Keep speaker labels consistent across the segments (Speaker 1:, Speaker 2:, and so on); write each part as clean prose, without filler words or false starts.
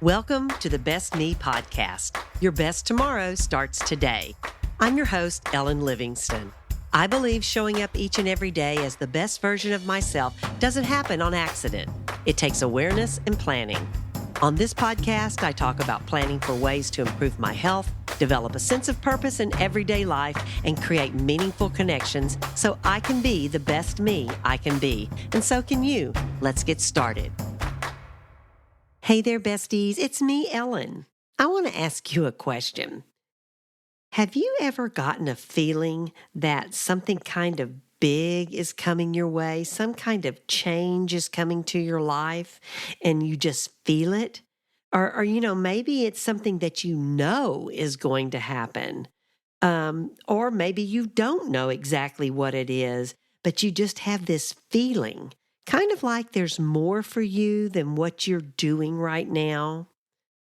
Speaker 1: Welcome to the Best Me podcast. Your best tomorrow starts today. I'm your host, Ellen Livingston. I believe showing up each and every day as the best version of myself doesn't happen on accident. It takes awareness and planning. On this podcast, I talk about planning for ways to improve my health, develop a sense of purpose in everyday life, and create meaningful connections so I can be the best me I can be. And so can you. Let's get started. Hey there, besties. It's me, Ellen. I want to ask you a question. Have you ever gotten a feeling that something kind of big is coming your way, some kind of change is coming to your life, and you just feel it? Or maybe it's something that you know is going to happen. Or maybe you don't know exactly what it is, but you just have this feeling. Kind of like there's more for you than what you're doing right now.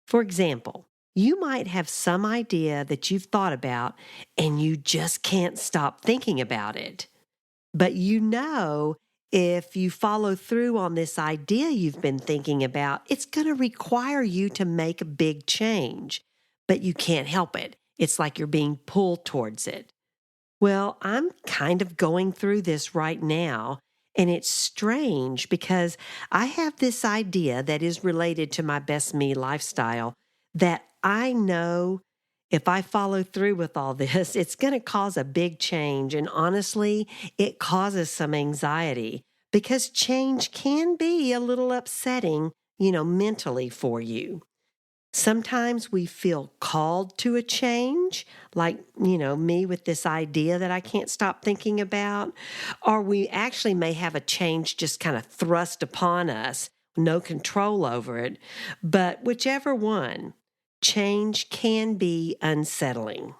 Speaker 1: For example, you might have some idea that you've thought about and you just can't stop thinking about it. But you know if you follow through on this idea you've been thinking about, it's going to require you to make a big change. But you can't help it. It's like you're being pulled towards it. Well, I'm kind of going through this right now. And it's strange because I have this idea that is related to my best me lifestyle that I know if I follow through with all this, it's going to cause a big change. And honestly, it causes some anxiety because change can be a little upsetting, mentally for you. Sometimes we feel called to a change, like, me with this idea that I can't stop thinking about. Or we actually may have a change just kind of thrust upon us, no control over it. But whichever one, change can be unsettling.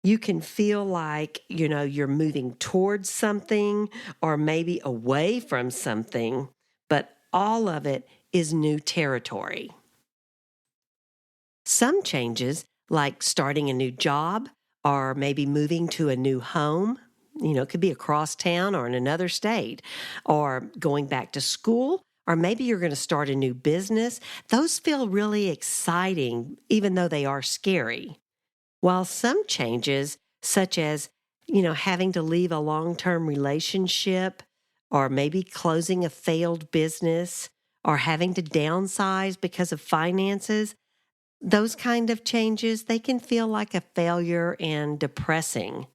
Speaker 1: You can feel like, you're moving towards something or maybe away from something, but all of it is new territory. Some changes, like starting a new job or maybe moving to a new home, it could be across town or in another state, or going back to school, or maybe you're going to start a new business. Those feel really exciting, even though they are scary. While some changes, such as, having to leave a long-term relationship, or maybe closing a failed business, or having to downsize because of finances, those kind of changes, they can feel like a failure and depressing.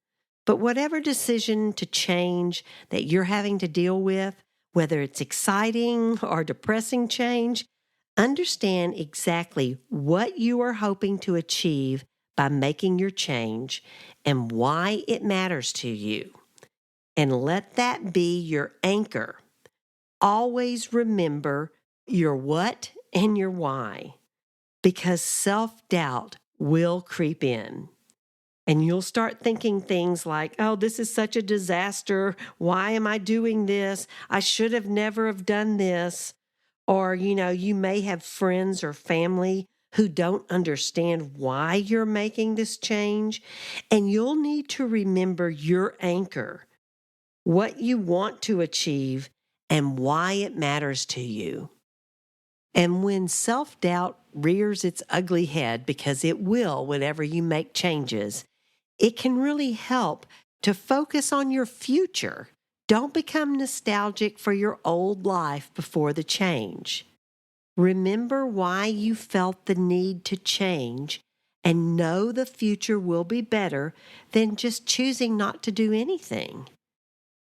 Speaker 1: But whatever decision to change that you're having to deal with, whether it's exciting or depressing change, understand exactly what you are hoping to achieve by making your change and why it matters to you. And let that be your anchor. Always remember your what and your why. Because self-doubt will creep in. And you'll start thinking things like, oh, this is such a disaster. Why am I doing this? I should have never have done this. Or, you may have friends or family who don't understand why you're making this change. And you'll need to remember your anchor, what you want to achieve, and why it matters to you. And when self-doubt rears its ugly head, because it will whenever you make changes, it can really help to focus on your future. Don't become nostalgic for your old life before the change. Remember why you felt the need to change and know the future will be better than just choosing not to do anything.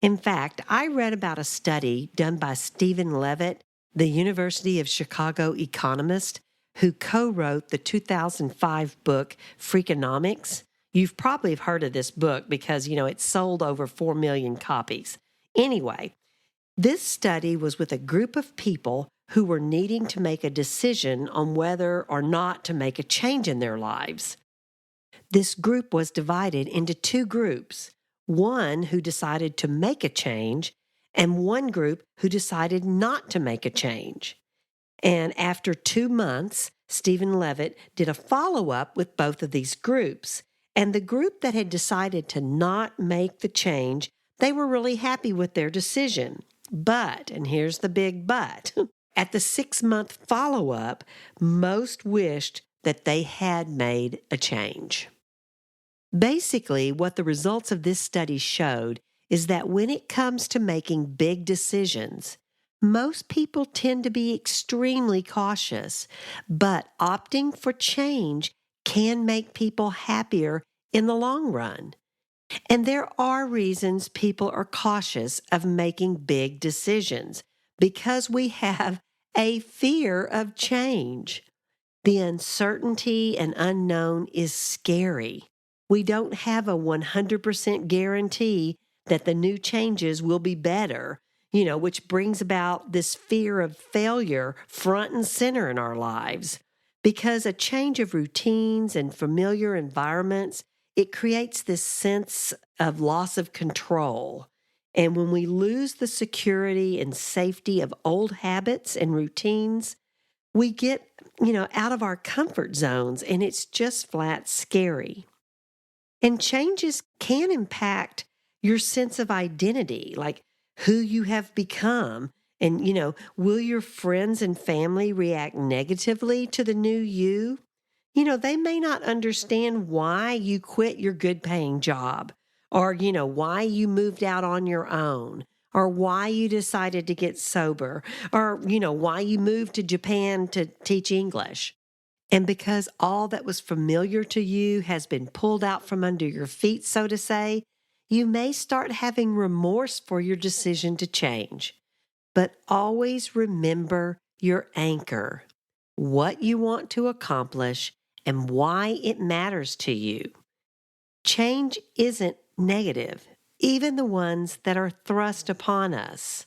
Speaker 1: In fact, I read about a study done by Stephen Levitt, the University of Chicago economist, who co-wrote the 2005 book Freakonomics. You've probably heard of this book because, it sold over 4 million copies. Anyway, this study was with a group of people who were needing to make a decision on whether or not to make a change in their lives. This group was divided into two groups, one who decided to make a change and one group who decided not to make a change. And after 2 months, Stephen Levitt did a follow-up with both of these groups. And the group that had decided to not make the change, they were really happy with their decision. But, and here's the big but, At the 6-month follow-up, most wished that they had made a change. Basically, what the results of this study showed is that when it comes to making big decisions, most people tend to be extremely cautious, but opting for change can make people happier in the long run. And there are reasons people are cautious of making big decisions because we have a fear of change. The uncertainty and unknown is scary. We don't have a 100% guarantee that the new changes will be better, which brings about this fear of failure front and center in our lives. Because a change of routines and familiar environments, it creates this sense of loss of control. And when we lose the security and safety of old habits and routines, we get, out of our comfort zones, and it's just flat scary. And changes can impact your sense of identity, like who you have become. And, will your friends and family react negatively to the new you? They may not understand why you quit your good paying job or, why you moved out on your own or why you decided to get sober or, why you moved to Japan to teach English. And because all that was familiar to you has been pulled out from under your feet, so to say, you may start having remorse for your decision to change. But always remember your anchor, what you want to accomplish, and why it matters to you. Change isn't negative, even the ones that are thrust upon us.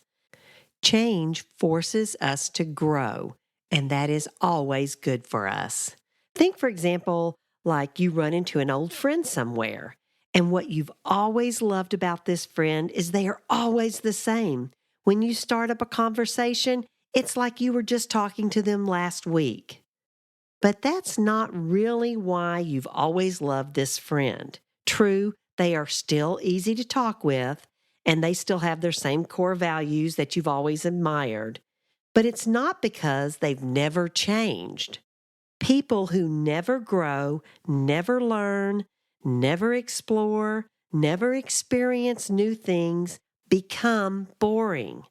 Speaker 1: Change forces us to grow, and that is always good for us. Think, for example, like you run into an old friend somewhere, and what you've always loved about this friend is they are always the same. When you start up a conversation, it's like you were just talking to them last week. But that's not really why you've always loved this friend. True, they are still easy to talk with, and they still have their same core values that you've always admired. But it's not because they've never changed. People who never grow, never learn, never explore, never experience new things become boring.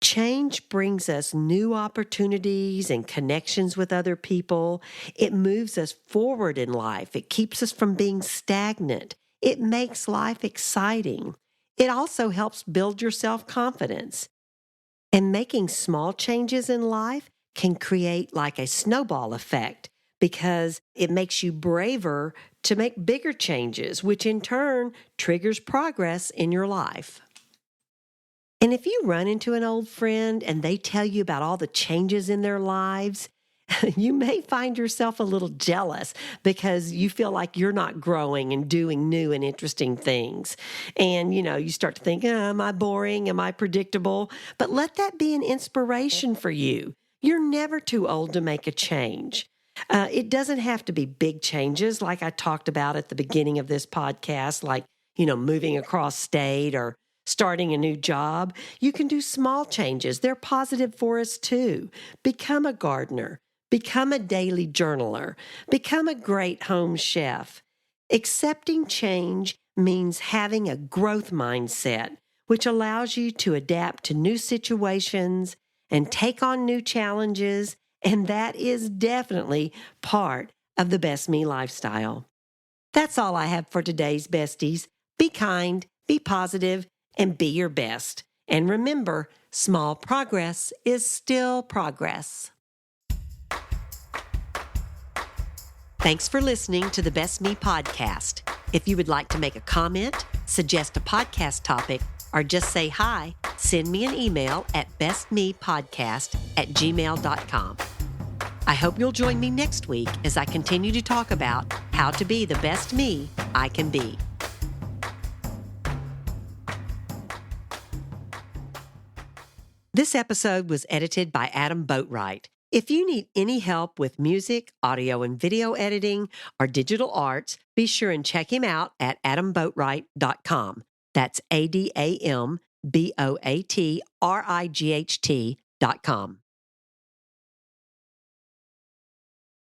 Speaker 1: Change brings us new opportunities and connections with other people. It moves us forward in life. It keeps us from being stagnant. It makes life exciting. It also helps build your self-confidence. And making small changes in life can create like a snowball effect because it makes you braver to make bigger changes, which in turn triggers progress in your life. And if you run into an old friend and they tell you about all the changes in their lives, you may find yourself a little jealous because you feel like you're not growing and doing new and interesting things. And, you start to think, am I boring? Am I predictable? But let that be an inspiration for you. You're never too old to make a change. It doesn't have to be big changes like I talked about at the beginning of this podcast, like, moving across state or starting a new job. You can do small changes. They're positive for us too. Become a gardener. Become a daily journaler. Become a great home chef. Accepting change means having a growth mindset, which allows you to adapt to new situations and take on new challenges. And that is definitely part of the Best Me lifestyle. That's all I have for today's besties. Be kind, be positive, and be your best. And remember, small progress is still progress. Thanks for listening to the Best Me podcast. If you would like to make a comment, suggest a podcast topic, or just say hi, send me an email at bestmepodcast@gmail.com. I hope you'll join me next week as I continue to talk about how to be the best me I can be. This episode was edited by Adam Boatwright. If you need any help with music, audio and video editing, or digital arts, be sure and check him out at adamboatwright.com. That's ADAMBOATRIGHT.com.